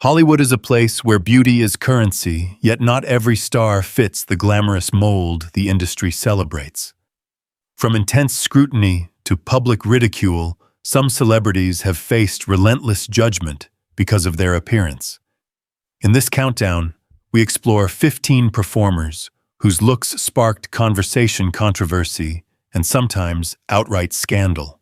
Hollywood is a place where beauty is currency, yet not every star fits the glamorous mold the industry celebrates. From intense scrutiny to public ridicule, some celebrities have faced relentless judgment because of their appearance. In this countdown, we explore 15 performers whose looks sparked conversation, controversy, and sometimes outright scandal.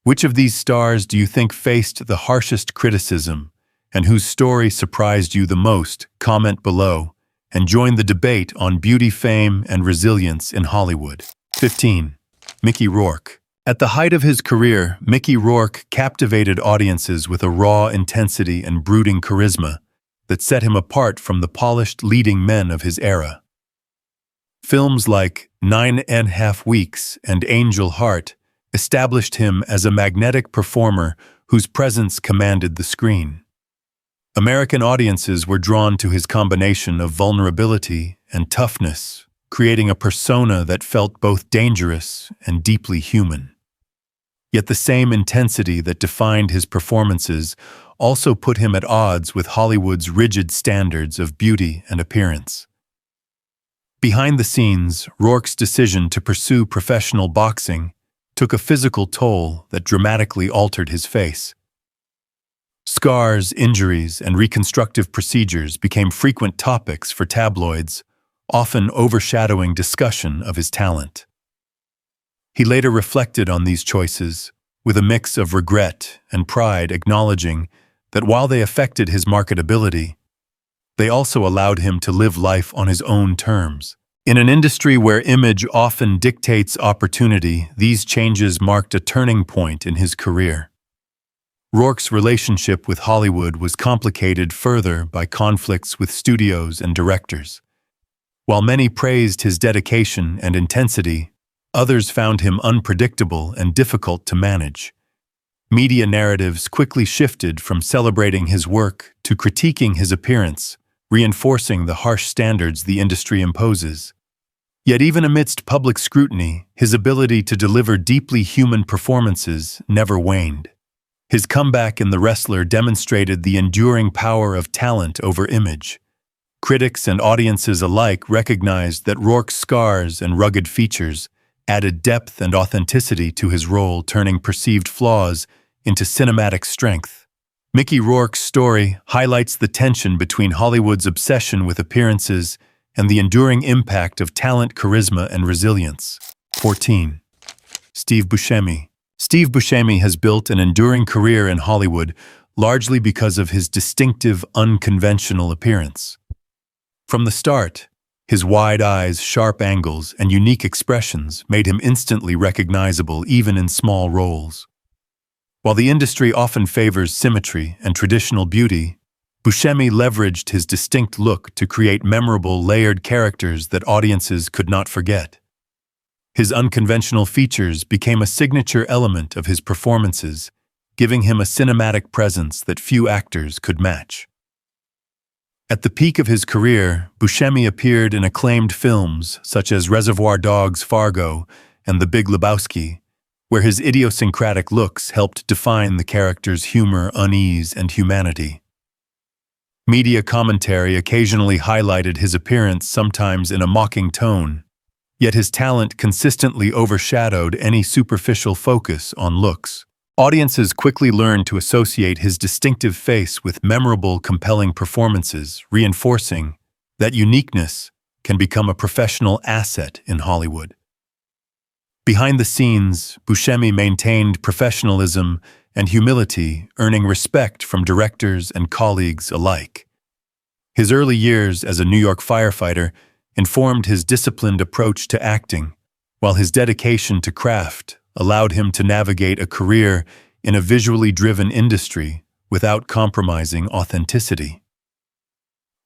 Which of these stars do you think faced the harshest criticism, and whose story surprised you the most? Comment below and join the debate on beauty, fame, and resilience in Hollywood. 15. Mickey Rourke. At the height of his career, Mickey Rourke captivated audiences with a raw intensity and brooding charisma that set him apart from the polished leading men of his era. Films like 9½ Weeks and Angel Heart established him as a magnetic performer whose presence commanded the screen. American audiences were drawn to his combination of vulnerability and toughness, creating a persona that felt both dangerous and deeply human. Yet the same intensity that defined his performances also put him at odds with Hollywood's rigid standards of beauty and appearance. Behind the scenes, Rourke's decision to pursue professional boxing took a physical toll that dramatically altered his face. Scars, injuries, and reconstructive procedures became frequent topics for tabloids, often overshadowing discussion of his talent. He later reflected on these choices with a mix of regret and pride, acknowledging that while they affected his marketability, they also allowed him to live life on his own terms. In an industry where image often dictates opportunity, these changes marked a turning point in his career. Rourke's relationship with Hollywood was complicated further by conflicts with studios and directors. While many praised his dedication and intensity, others found him unpredictable and difficult to manage. Media narratives quickly shifted from celebrating his work to critiquing his appearance, reinforcing the harsh standards the industry imposes. Yet even amidst public scrutiny, his ability to deliver deeply human performances never waned. His comeback in The Wrestler demonstrated the enduring power of talent over image. Critics and audiences alike recognized that Rourke's scars and rugged features added depth and authenticity to his role, turning perceived flaws into cinematic strength. Mickey Rourke's story highlights the tension between Hollywood's obsession with appearances and the enduring impact of talent, charisma, and resilience. 14. Steve Buscemi. Steve Buscemi has built an enduring career in Hollywood largely because of his distinctive, unconventional appearance. From the start, his wide eyes, sharp angles, and unique expressions made him instantly recognizable even in small roles. While the industry often favors symmetry and traditional beauty, Buscemi leveraged his distinct look to create memorable, layered characters that audiences could not forget. His unconventional features became a signature element of his performances, giving him a cinematic presence that few actors could match. At the peak of his career, Buscemi appeared in acclaimed films such as Reservoir Dogs, Fargo, and The Big Lebowski, where his idiosyncratic looks helped define the character's humor, unease, and humanity. Media commentary occasionally highlighted his appearance, sometimes in a mocking tone, yet his talent consistently overshadowed any superficial focus on looks. Audiences quickly learned to associate his distinctive face with memorable, compelling performances, reinforcing that uniqueness can become a professional asset in Hollywood. Behind the scenes, Buscemi maintained professionalism and humility, earning respect from directors and colleagues alike. His early years as a New York firefighter informed his disciplined approach to acting, while his dedication to craft allowed him to navigate a career in a visually driven industry without compromising authenticity.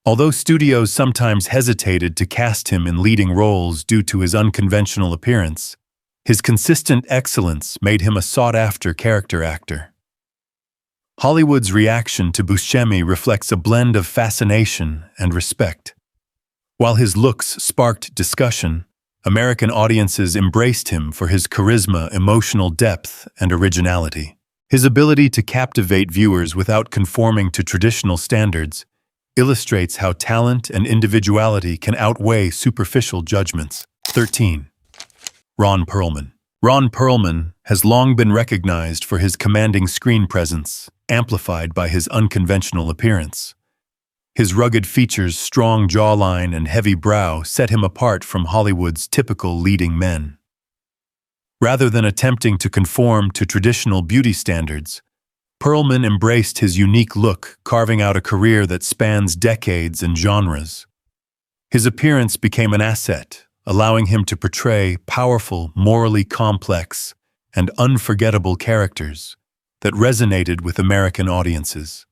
Although studios sometimes hesitated to cast him in leading roles due to his unconventional appearance, his consistent excellence made him a sought-after character actor. Hollywood's reaction to Buscemi reflects a blend of fascination and respect. While his looks sparked discussion, American audiences embraced him for his charisma, emotional depth, and originality. His ability to captivate viewers without conforming to traditional standards illustrates how talent and individuality can outweigh superficial judgments. 13. Ron Perlman. Ron Perlman has long been recognized for his commanding screen presence, amplified by his unconventional appearance. His rugged features, strong jawline, and heavy brow set him apart from Hollywood's typical leading men. Rather than attempting to conform to traditional beauty standards, Perlman embraced his unique look, carving out a career that spans decades and genres. His appearance became an asset, allowing him to portray powerful, morally complex, and unforgettable characters that resonated with American audiences.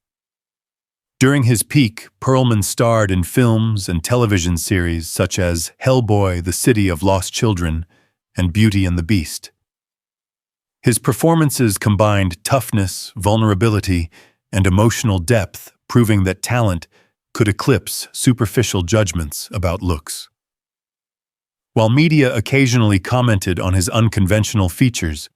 During his peak, Perlman starred in films and television series such as Hellboy, The City of Lost Children, and Beauty and the Beast. His performances combined toughness, vulnerability, and emotional depth, proving that talent could eclipse superficial judgments about looks. While media occasionally commented on his unconventional features,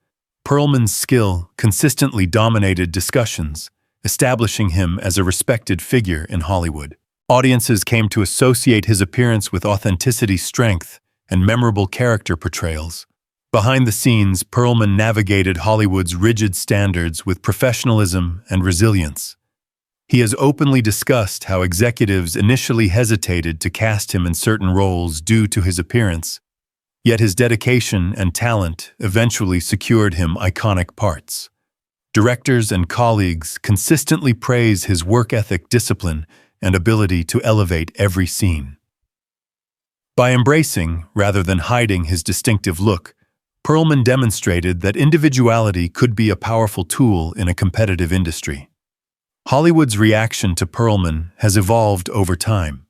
Perlman's skill consistently dominated discussions, establishing him as a respected figure in Hollywood. Audiences came to associate his appearance with authenticity, strength, and memorable character portrayals. Behind the scenes, Perlman navigated Hollywood's rigid standards with professionalism and resilience. He has openly discussed how executives initially hesitated to cast him in certain roles due to his appearance, yet his dedication and talent eventually secured him iconic parts. Directors and colleagues consistently praise his work ethic, discipline, and ability to elevate every scene. By embracing, rather than hiding, his distinctive look, Perlman demonstrated that individuality could be a powerful tool in a competitive industry. Hollywood's reaction to Perlman has evolved over time.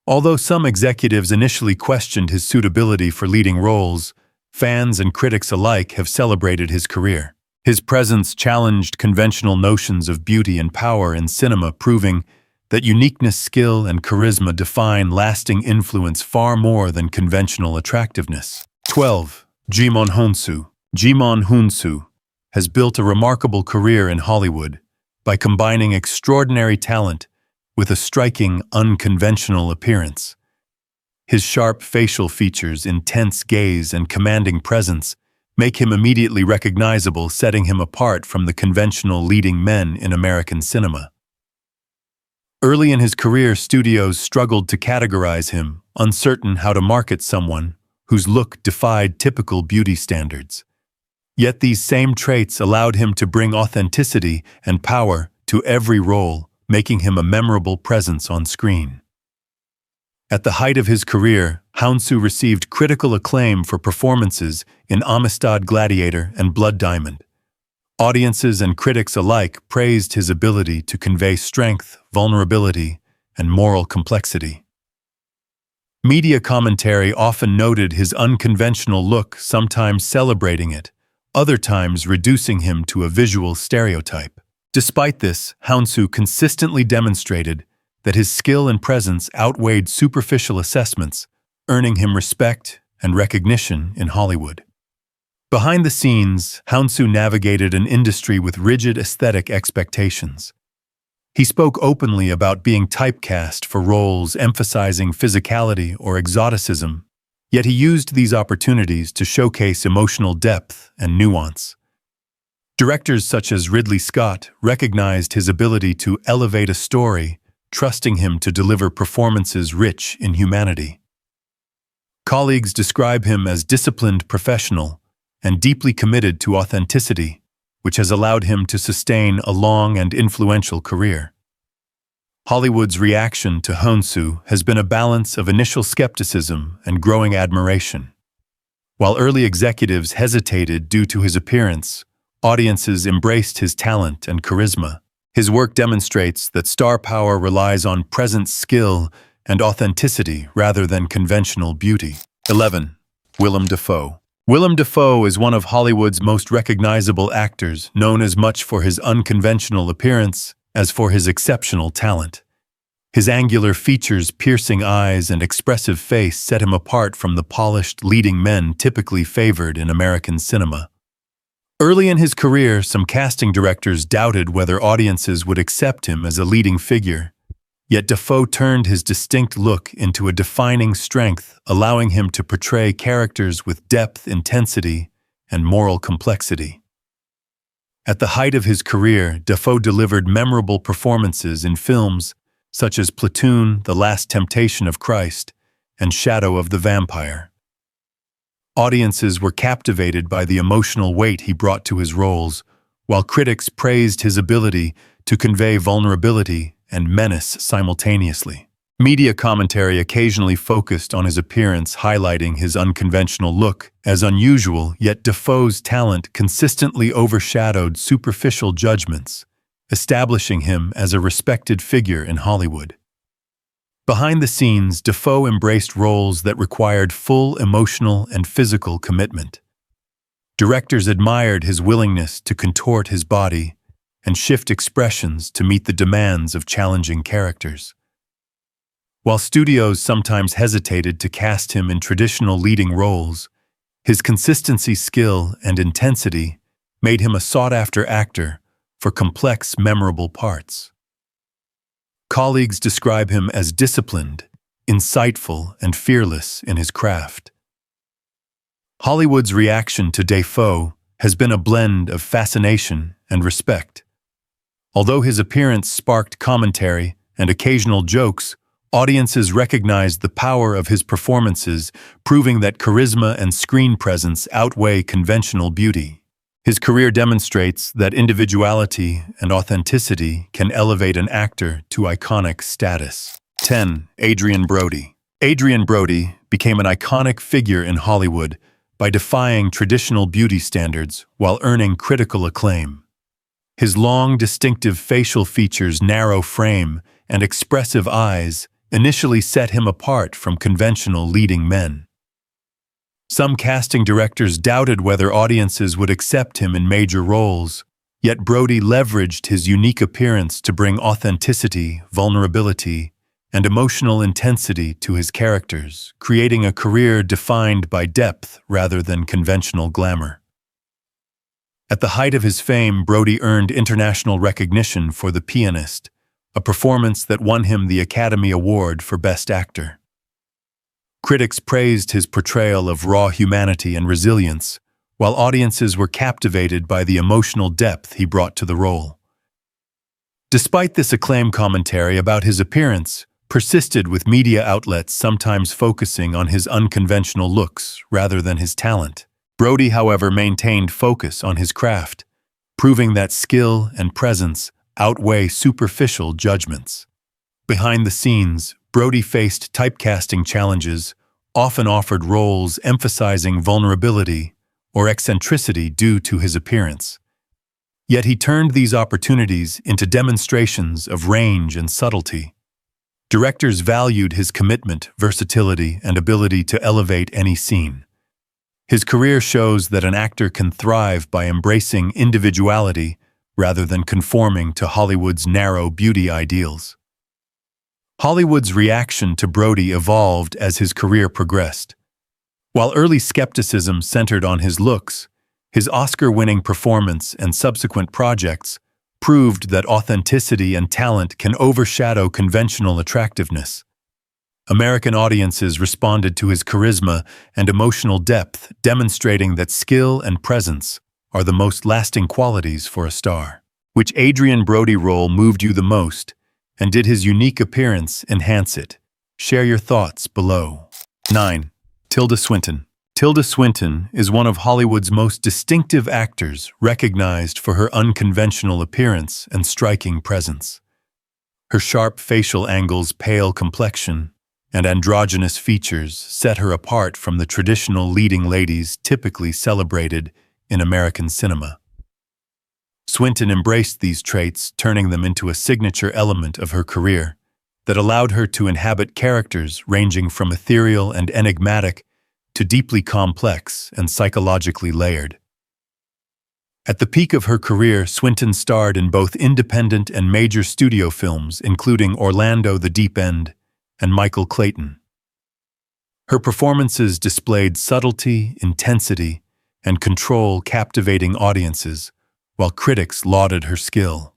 Although some executives initially questioned his suitability for leading roles, fans and critics alike have celebrated his career. His presence challenged conventional notions of beauty and power in cinema, proving that uniqueness, skill, and charisma define lasting influence far more than conventional attractiveness. 12. Jimon Hounsou. Jimon Hounsou has built a remarkable career in Hollywood by combining extraordinary talent with a striking, unconventional appearance. His sharp facial features, intense gaze, and commanding presence make him immediately recognizable, setting him apart from the conventional leading men in American cinema. Early in his career, studios struggled to categorize him, uncertain how to market someone whose look defied typical beauty standards. Yet these same traits allowed him to bring authenticity and power to every role, making him a memorable presence on screen. At the height of his career, Hounsou received critical acclaim for performances in Amistad Gladiator and Blood Diamond. Audiences and critics alike praised his ability to convey strength, vulnerability, and moral complexity. Media commentary often noted his unconventional look, sometimes celebrating it, other times reducing him to a visual stereotype. Despite this, Hounsou consistently demonstrated that his skill and presence outweighed superficial assessments, earning him respect and recognition in Hollywood. Behind the scenes, Hounsou navigated an industry with rigid aesthetic expectations. He spoke openly about being typecast for roles emphasizing physicality or exoticism, yet he used these opportunities to showcase emotional depth and nuance. Directors such as Ridley Scott recognized his ability to elevate a story, trusting him to deliver performances rich in humanity. Colleagues describe him as disciplined professional and deeply committed to authenticity, which has allowed him to sustain a long and influential career. Hollywood's reaction to Hounsou has been a balance of initial skepticism and growing admiration. While early executives hesitated due to his appearance, audiences embraced his talent and charisma. His work demonstrates that star power relies on presence, skill, and authenticity rather than conventional beauty. 11. Willem Dafoe. Willem Dafoe is one of Hollywood's most recognizable actors, known as much for his unconventional appearance as for his exceptional talent. His angular features, piercing eyes, and expressive face set him apart from the polished leading men typically favored in American cinema. Early in his career, some casting directors doubted whether audiences would accept him as a leading figure. Yet Dafoe turned his distinct look into a defining strength, allowing him to portray characters with depth, intensity, and moral complexity. At the height of his career, Dafoe delivered memorable performances in films such as Platoon, The Last Temptation of Christ, and Shadow of the Vampire. Audiences were captivated by the emotional weight he brought to his roles, while critics praised his ability to convey vulnerability and menace simultaneously. Media commentary occasionally focused on his appearance, highlighting his unconventional look as unusual, yet Dafoe's talent consistently overshadowed superficial judgments, establishing him as a respected figure in Hollywood. Behind the scenes, Dafoe embraced roles that required full emotional and physical commitment. Directors admired his willingness to contort his body and shift expressions to meet the demands of challenging characters. While studios sometimes hesitated to cast him in traditional leading roles, his consistency, skill, and intensity made him a sought-after actor for complex, memorable parts. Colleagues describe him as disciplined, insightful, and fearless in his craft. Hollywood's reaction to Dafoe has been a blend of fascination and respect. Although his appearance sparked commentary and occasional jokes, audiences recognized the power of his performances, proving that charisma and screen presence outweigh conventional beauty. His career demonstrates that individuality and authenticity can elevate an actor to iconic status. 10. Adrien Brody. Adrien Brody became an iconic figure in Hollywood by defying traditional beauty standards while earning critical acclaim. His long, distinctive facial features, narrow frame, and expressive eyes initially set him apart from conventional leading men. Some casting directors doubted whether audiences would accept him in major roles, yet Brody leveraged his unique appearance to bring authenticity, vulnerability, and emotional intensity to his characters, creating a career defined by depth rather than conventional glamour. At the height of his fame, Brody earned international recognition for The Pianist, a performance that won him the Academy Award for Best Actor. Critics praised his portrayal of raw humanity and resilience, while audiences were captivated by the emotional depth he brought to the role. Despite this acclaim, commentary about his appearance persisted, with media outlets sometimes focusing on his unconventional looks rather than his talent. Brody, however, maintained focus on his craft, proving that skill and presence outweigh superficial judgments. Behind the scenes, Brody faced typecasting challenges, often offered roles emphasizing vulnerability or eccentricity due to his appearance. Yet he turned these opportunities into demonstrations of range and subtlety. Directors valued his commitment, versatility, and ability to elevate any scene. His career shows that an actor can thrive by embracing individuality rather than conforming to Hollywood's narrow beauty ideals. Hollywood's reaction to Brody evolved as his career progressed. While early skepticism centered on his looks, his Oscar-winning performance and subsequent projects proved that authenticity and talent can overshadow conventional attractiveness. American audiences responded to his charisma and emotional depth, demonstrating that skill and presence are the most lasting qualities for a star. Which Adrien Brody role moved you the most, and did his unique appearance enhance it? Share your thoughts below. 9. Tilda Swinton. Tilda Swinton is one of Hollywood's most distinctive actors, recognized for her unconventional appearance and striking presence. Her sharp facial angles, pale complexion, and androgynous features set her apart from the traditional leading ladies typically celebrated in American cinema. Swinton embraced these traits, turning them into a signature element of her career that allowed her to inhabit characters ranging from ethereal and enigmatic to deeply complex and psychologically layered. At the peak of her career, Swinton starred in both independent and major studio films, including Orlando: The Deep End and Michael Clayton. Her performances displayed subtlety, intensity, and control captivating audiences, while critics lauded her skill.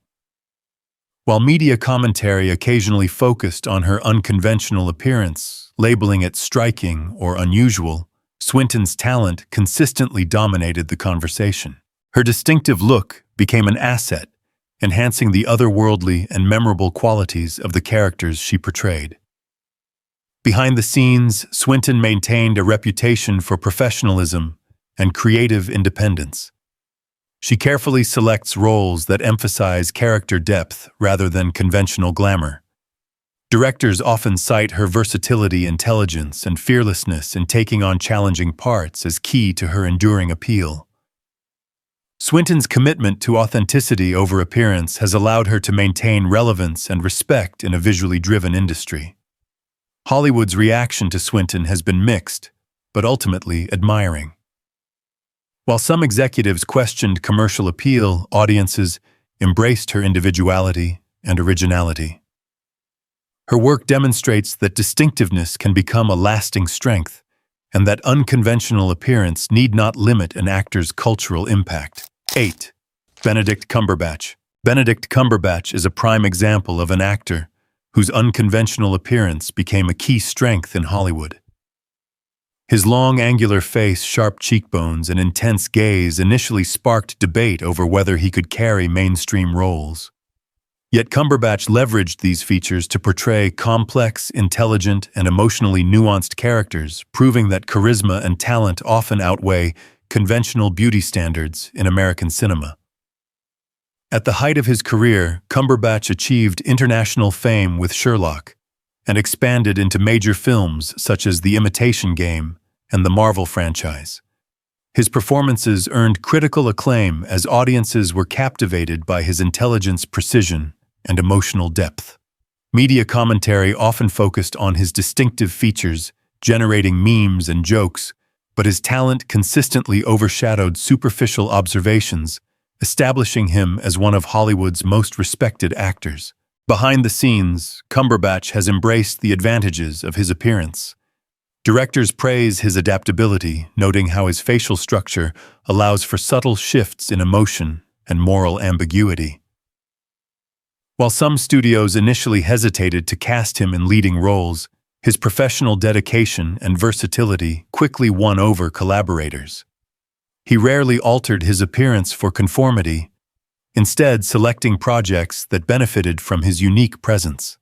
While media commentary occasionally focused on her unconventional appearance, labeling it striking or unusual, Swinton's talent consistently dominated the conversation. Her distinctive look became an asset, enhancing the otherworldly and memorable qualities of the characters she portrayed. Behind the scenes, Swinton maintained a reputation for professionalism and creative independence. She carefully selects roles that emphasize character depth rather than conventional glamour. Directors often cite her versatility, intelligence, and fearlessness in taking on challenging parts as key to her enduring appeal. Swinton's commitment to authenticity over appearance has allowed her to maintain relevance and respect in a visually driven industry. Hollywood's reaction to Swinton has been mixed, but ultimately admiring. While some executives questioned commercial appeal, audiences embraced her individuality and originality. Her work demonstrates that distinctiveness can become a lasting strength, and that unconventional appearance need not limit an actor's cultural impact. 8. Benedict Cumberbatch. Benedict Cumberbatch is a prime example of an actor whose unconventional appearance became a key strength in Hollywood. His long, angular face, sharp cheekbones, and intense gaze initially sparked debate over whether he could carry mainstream roles. Yet Cumberbatch leveraged these features to portray complex, intelligent, and emotionally nuanced characters, proving that charisma and talent often outweigh conventional beauty standards in American cinema. At the height of his career, Cumberbatch achieved international fame with Sherlock and expanded into major films such as The Imitation Game and the Marvel franchise. His performances earned critical acclaim as audiences were captivated by his intelligence, precision, and emotional depth. Media commentary often focused on his distinctive features, generating memes and jokes, but his talent consistently overshadowed superficial observations, establishing him as one of Hollywood's most respected actors. Behind the scenes, Cumberbatch has embraced the advantages of his appearance. Directors praise his adaptability, noting how his facial structure allows for subtle shifts in emotion and moral ambiguity. While some studios initially hesitated to cast him in leading roles, his professional dedication and versatility quickly won over collaborators. He rarely altered his appearance for conformity, instead selecting projects that benefited from his unique presence.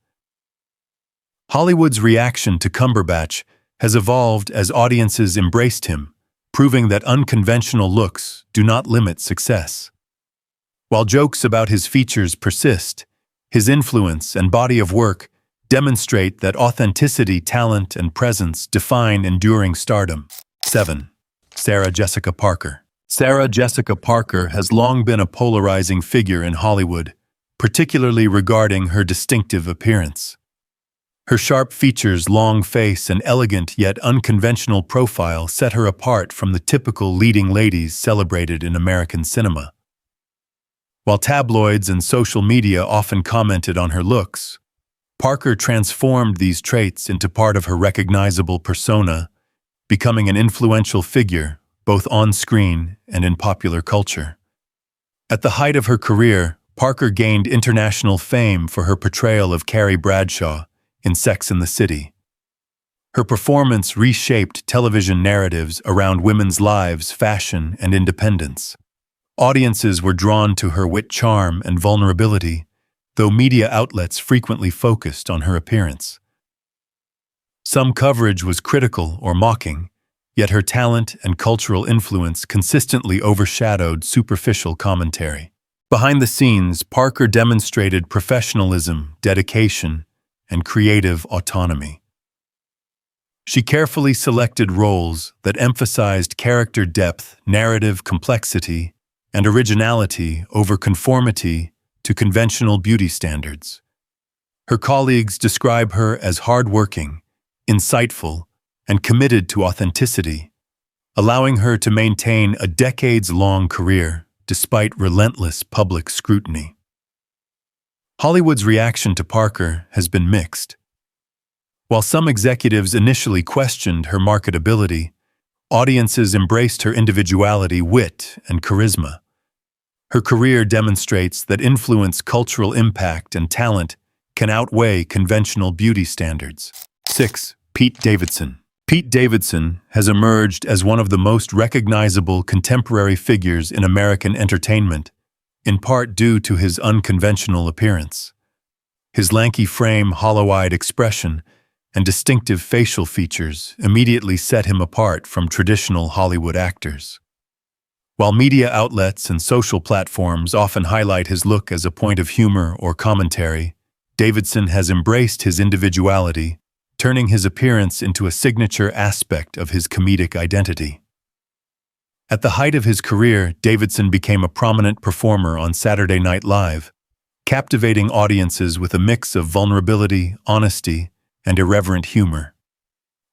Hollywood's reaction to Cumberbatch has evolved as audiences embraced him, proving that unconventional looks do not limit success. While jokes about his features persist, his influence and body of work demonstrate that authenticity, talent, and presence define enduring stardom. 7. Sarah Jessica Parker. Sarah Jessica Parker has long been a polarizing figure in Hollywood, particularly regarding her distinctive appearance. Her sharp features, long face, and elegant yet unconventional profile set her apart from the typical leading ladies celebrated in American cinema. While tabloids and social media often commented on her looks, Parker transformed these traits into part of her recognizable persona, becoming an influential figure both on screen and in popular culture. At the height of her career, Parker gained international fame for her portrayal of Carrie Bradshaw in Sex and the City. Her performance reshaped television narratives around women's lives, fashion, and independence. Audiences were drawn to her wit, charm, and vulnerability, though media outlets frequently focused on her appearance. Some coverage was critical or mocking, yet her talent and cultural influence consistently overshadowed superficial commentary. Behind the scenes, Parker demonstrated professionalism, dedication, and creative autonomy. She carefully selected roles that emphasized character depth, narrative complexity, and originality over conformity to conventional beauty standards. Her colleagues describe her as hardworking, insightful, and committed to authenticity, allowing her to maintain a decades-long career despite relentless public scrutiny. Hollywood's reaction to Parker has been mixed. While some executives initially questioned her marketability, Audiences embraced her individuality, wit, and charisma. Her career demonstrates that influence, cultural impact, and talent can outweigh conventional beauty standards. 6. Pete Davidson. Pete Davidson has emerged as one of the most recognizable contemporary figures in American entertainment, in part due to his unconventional appearance. His lanky frame, hollow-eyed expression, and distinctive facial features immediately set him apart from traditional Hollywood actors. While media outlets and social platforms often highlight his look as a point of humor or commentary, Davidson has embraced his individuality, turning his appearance into a signature aspect of his comedic identity. At the height of his career, Davidson became a prominent performer on Saturday Night Live, captivating audiences with a mix of vulnerability, honesty, and irreverent humor.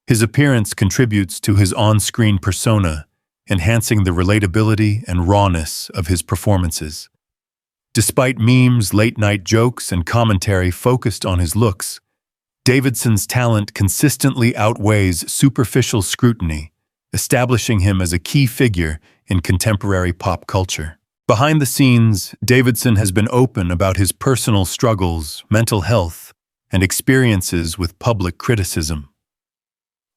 His appearance contributes to his on-screen persona, enhancing the relatability and rawness of his performances. Despite memes, late-night jokes, and commentary focused on his looks, Davidson's talent consistently outweighs superficial scrutiny, establishing him as a key figure in contemporary pop culture. Behind the scenes, Davidson has been open about his personal struggles, mental health, and experiences with public criticism.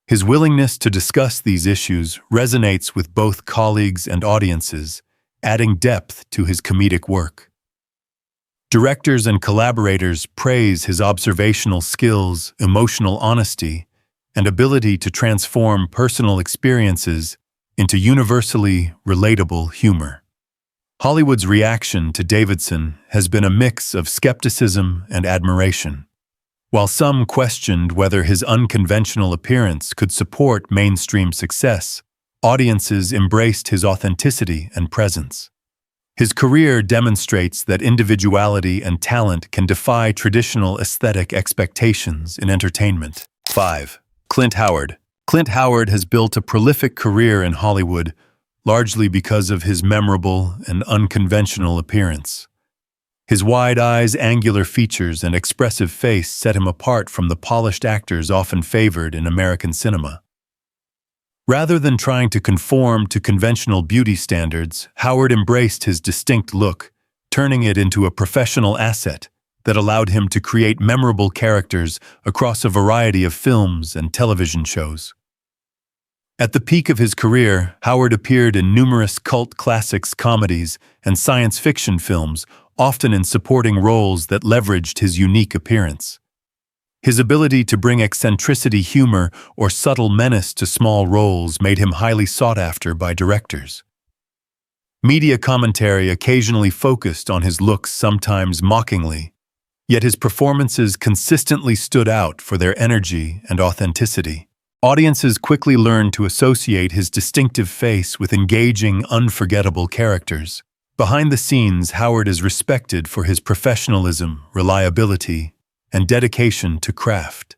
His willingness to discuss these issues resonates with both colleagues and audiences, adding depth to his comedic work. Directors and collaborators praise his observational skills, emotional honesty, and ability to transform personal experiences into universally relatable humor. Hollywood's reaction to Davidson has been a mix of skepticism and admiration. While some questioned whether his unconventional appearance could support mainstream success, audiences embraced his authenticity and presence. His career demonstrates that individuality and talent can defy traditional aesthetic expectations in entertainment. 5. Clint Howard. Clint Howard has built a prolific career in Hollywood, largely because of his memorable and unconventional appearance. His wide eyes, angular features, and expressive face set him apart from the polished actors often favored in American cinema. Rather than trying to conform to conventional beauty standards, Howard embraced his distinct look, turning it into a professional asset that allowed him to create memorable characters across a variety of films and television shows. At the peak of his career, Howard appeared in numerous cult classics, comedies, and science fiction films, often in supporting roles that leveraged his unique appearance. His ability to bring eccentricity, humor, or subtle menace to small roles made him highly sought after by directors. Media commentary occasionally focused on his looks, sometimes mockingly, yet his performances consistently stood out for their energy and authenticity. Audiences quickly learned to associate his distinctive face with engaging, unforgettable characters. Behind the scenes, Howard is respected for his professionalism, reliability, and dedication to craft.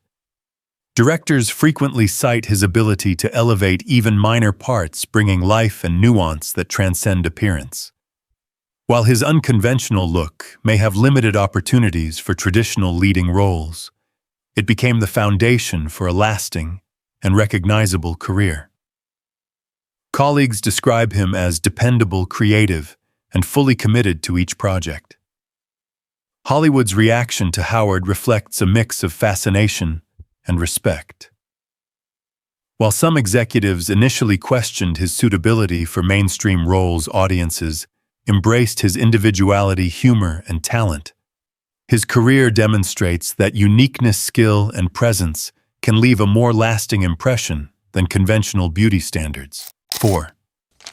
Directors frequently cite his ability to elevate even minor parts, bringing life and nuance that transcend appearance. While his unconventional look may have limited opportunities for traditional leading roles, it became the foundation for a lasting and recognizable career. Colleagues describe him as dependable, creative, and fully committed to each project. Hollywood's reaction to Howard reflects a mix of fascination and respect. While some executives initially questioned his suitability for mainstream roles, audiences embraced his individuality, humor, and talent. His career demonstrates that uniqueness, skill, and presence can leave a more lasting impression than conventional beauty standards. 4.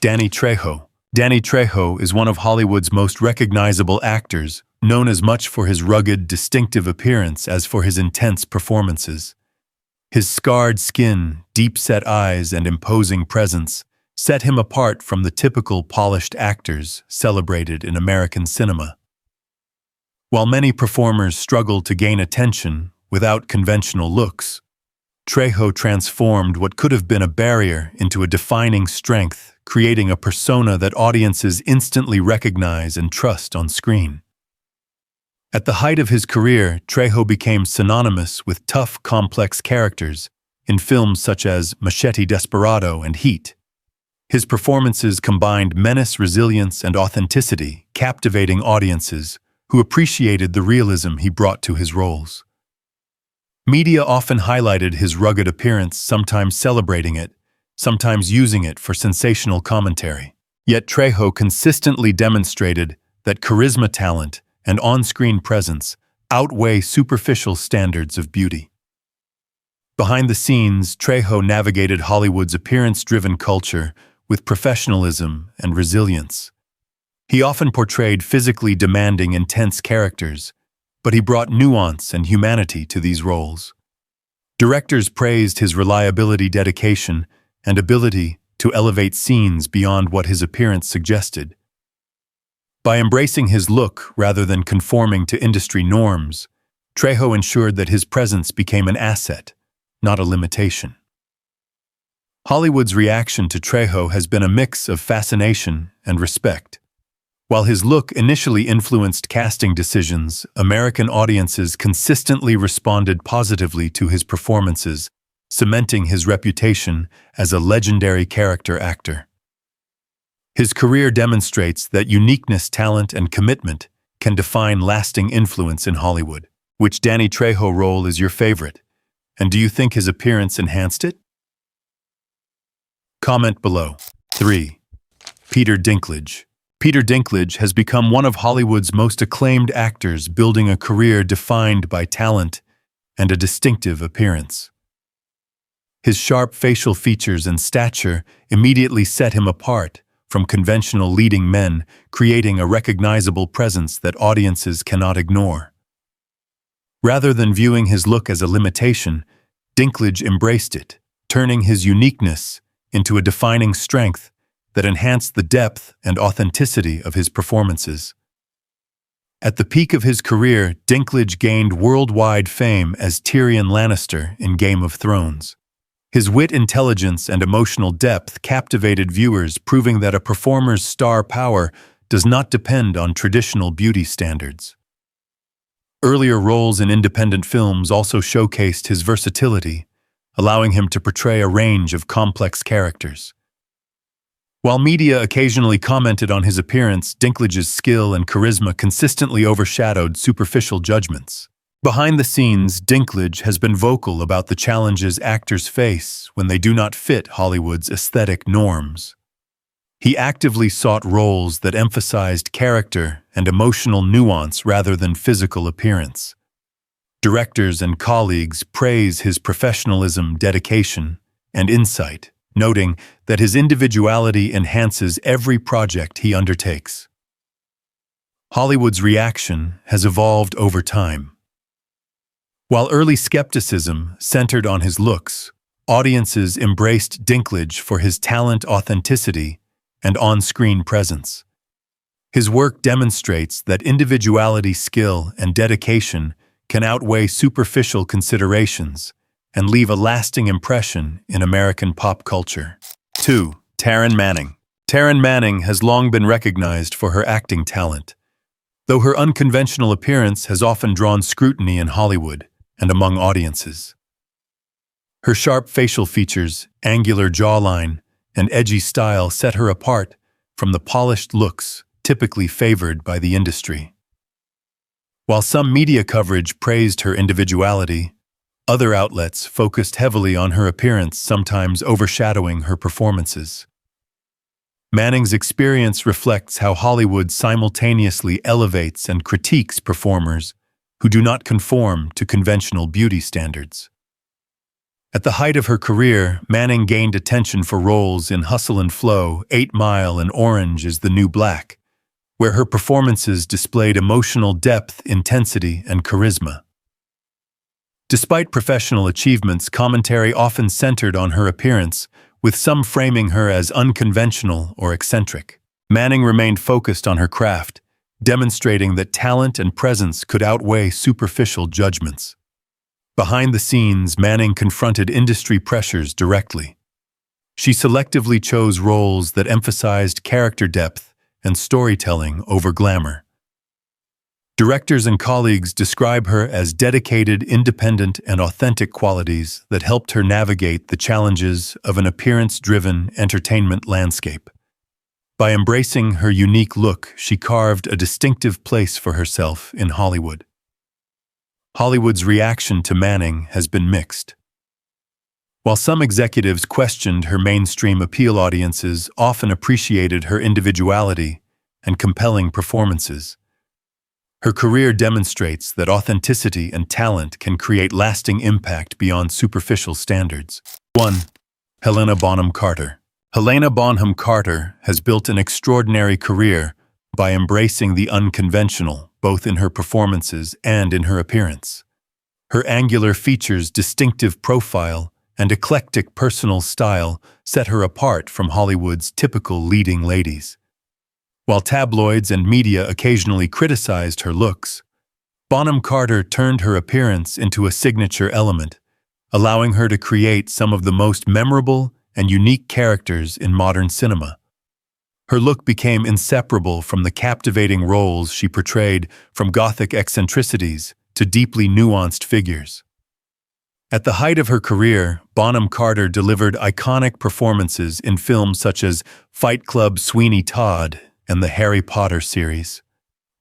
Danny Trejo. Danny Trejo is one of Hollywood's most recognizable actors, known as much for his rugged, distinctive appearance as for his intense performances. His scarred skin, deep-set eyes, and imposing presence set him apart from the typical polished actors celebrated in American cinema. While many performers struggle to gain attention without conventional looks, Trejo transformed what could have been a barrier into a defining strength, creating a persona that audiences instantly recognize and trust on screen. At the height of his career, Trejo became synonymous with tough, complex characters in films such as Machete Desperado and Heat, His performances combined menace, resilience, and authenticity, captivating audiences who appreciated the realism he brought to his roles. Media often highlighted his rugged appearance, sometimes celebrating it, sometimes using it for sensational commentary. Yet Trejo consistently demonstrated that charisma, talent, and on-screen presence outweigh superficial standards of beauty. Behind the scenes, Trejo navigated Hollywood's appearance-driven culture with professionalism and resilience. He often portrayed physically demanding, intense characters, but he brought nuance and humanity to these roles. Directors praised his reliability, dedication, and ability to elevate scenes beyond what his appearance suggested. By embracing his look rather than conforming to industry norms, Trejo ensured that his presence became an asset, not a limitation. Hollywood's reaction to Trejo has been a mix of fascination and respect. While his look initially influenced casting decisions, American audiences consistently responded positively to his performances, cementing his reputation as a legendary character actor. His career demonstrates that uniqueness, talent, and commitment can define lasting influence in Hollywood. Which Danny Trejo role is your favorite? And do you think his appearance enhanced it? Comment below. 3. Peter Dinklage. Peter Dinklage has become one of Hollywood's most acclaimed actors, building a career defined by talent and a distinctive appearance. His sharp facial features and stature immediately set him apart from conventional leading men, creating a recognizable presence that audiences cannot ignore. Rather than viewing his look as a limitation, Dinklage embraced it, turning his uniqueness into a defining strength that enhanced the depth and authenticity of his performances. At the peak of his career, Dinklage gained worldwide fame as Tyrion Lannister in Game of Thrones. His wit, intelligence, and emotional depth captivated viewers, proving that a performer's star power does not depend on traditional beauty standards. Earlier roles in independent films also showcased his versatility, allowing him to portray a range of complex characters. While media occasionally commented on his appearance, Dinklage's skill and charisma consistently overshadowed superficial judgments. Behind the scenes, Dinklage has been vocal about the challenges actors face when they do not fit Hollywood's aesthetic norms. He actively sought roles that emphasized character and emotional nuance rather than physical appearance. Directors and colleagues praise his professionalism, dedication, and insight, noting that his individuality enhances every project he undertakes. Hollywood's reaction has evolved over time. While early skepticism centered on his looks, audiences embraced Dinklage for his talent, authenticity, and on-screen presence. His work demonstrates that individuality, skill, and dedication can outweigh superficial considerations and leave a lasting impression in American pop culture. 2. Taryn Manning. Taryn Manning has long been recognized for her acting talent, though her unconventional appearance has often drawn scrutiny in Hollywood and among audiences. Her sharp facial features, angular jawline, and edgy style set her apart from the polished looks typically favored by the industry. While some media coverage praised her individuality, other outlets focused heavily on her appearance, sometimes overshadowing her performances. Manning's experience reflects how Hollywood simultaneously elevates and critiques performers who do not conform to conventional beauty standards. At the height of her career, Manning gained attention for roles in Hustle and Flow, 8 Mile, and Orange is the New Black, where her performances displayed emotional depth, intensity, and charisma. Despite professional achievements, commentary often centered on her appearance, with some framing her as unconventional or eccentric. Manning remained focused on her craft, demonstrating that talent and presence could outweigh superficial judgments. Behind the scenes, Manning confronted industry pressures directly. She selectively chose roles that emphasized character depth and storytelling over glamour. Directors and colleagues describe her as dedicated, independent, and authentic qualities that helped her navigate the challenges of an appearance-driven entertainment landscape. By embracing her unique look, she carved a distinctive place for herself in Hollywood. Hollywood's reaction to Manning has been mixed. While some executives questioned her mainstream appeal, audiences often appreciated her individuality and compelling performances. Her career demonstrates that authenticity and talent can create lasting impact beyond superficial standards. 1. Helena Bonham Carter. Helena Bonham Carter has built an extraordinary career by embracing the unconventional, both in her performances and in her appearance. Her angular features, distinctive profile, and eclectic personal style set her apart from Hollywood's typical leading ladies. While tabloids and media occasionally criticized her looks, Bonham Carter turned her appearance into a signature element, allowing her to create some of the most memorable and unique characters in modern cinema. Her look became inseparable from the captivating roles she portrayed, from gothic eccentricities to deeply nuanced figures. At the height of her career, Bonham Carter delivered iconic performances in films such as Fight Club, Sweeney Todd, and the Harry Potter series.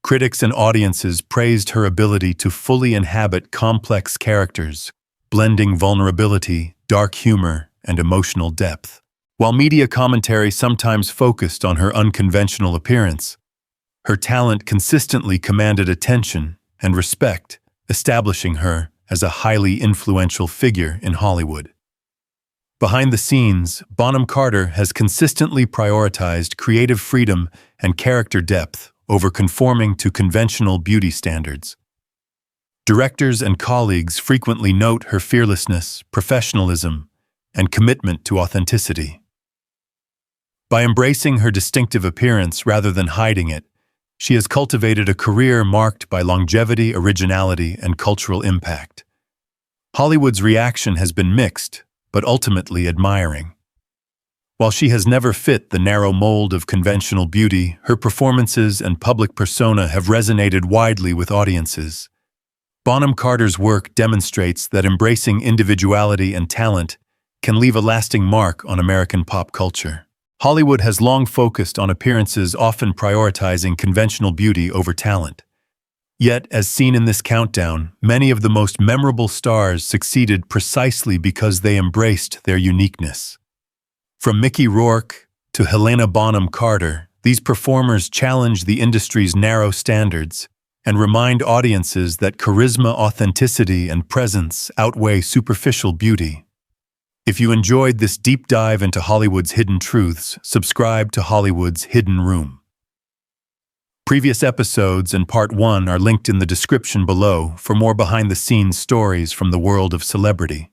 Critics and audiences praised her ability to fully inhabit complex characters, blending vulnerability, dark humor, and emotional depth. While media commentary sometimes focused on her unconventional appearance, her talent consistently commanded attention and respect, establishing her as a highly influential figure in Hollywood. Behind the scenes, Bonham Carter has consistently prioritized creative freedom and character depth over conforming to conventional beauty standards. Directors and colleagues frequently note her fearlessness, professionalism, and commitment to authenticity. By embracing her distinctive appearance rather than hiding it, she has cultivated a career marked by longevity, originality, and cultural impact. Hollywood's reaction has been mixed, but ultimately admiring. While she has never fit the narrow mold of conventional beauty, her performances and public persona have resonated widely with audiences. Bonham Carter's work demonstrates that embracing individuality and talent can leave a lasting mark on American pop culture. Hollywood has long focused on appearances, often prioritizing conventional beauty over talent. Yet, as seen in this countdown, many of the most memorable stars succeeded precisely because they embraced their uniqueness. From Mickey Rourke to Helena Bonham Carter, these performers challenge the industry's narrow standards and remind audiences that charisma, authenticity, and presence outweigh superficial beauty. If you enjoyed this deep dive into Hollywood's hidden truths, subscribe to Hollywood's Hidden Room. Previous episodes and Part 1 are linked in the description below for more behind-the-scenes stories from the world of celebrity.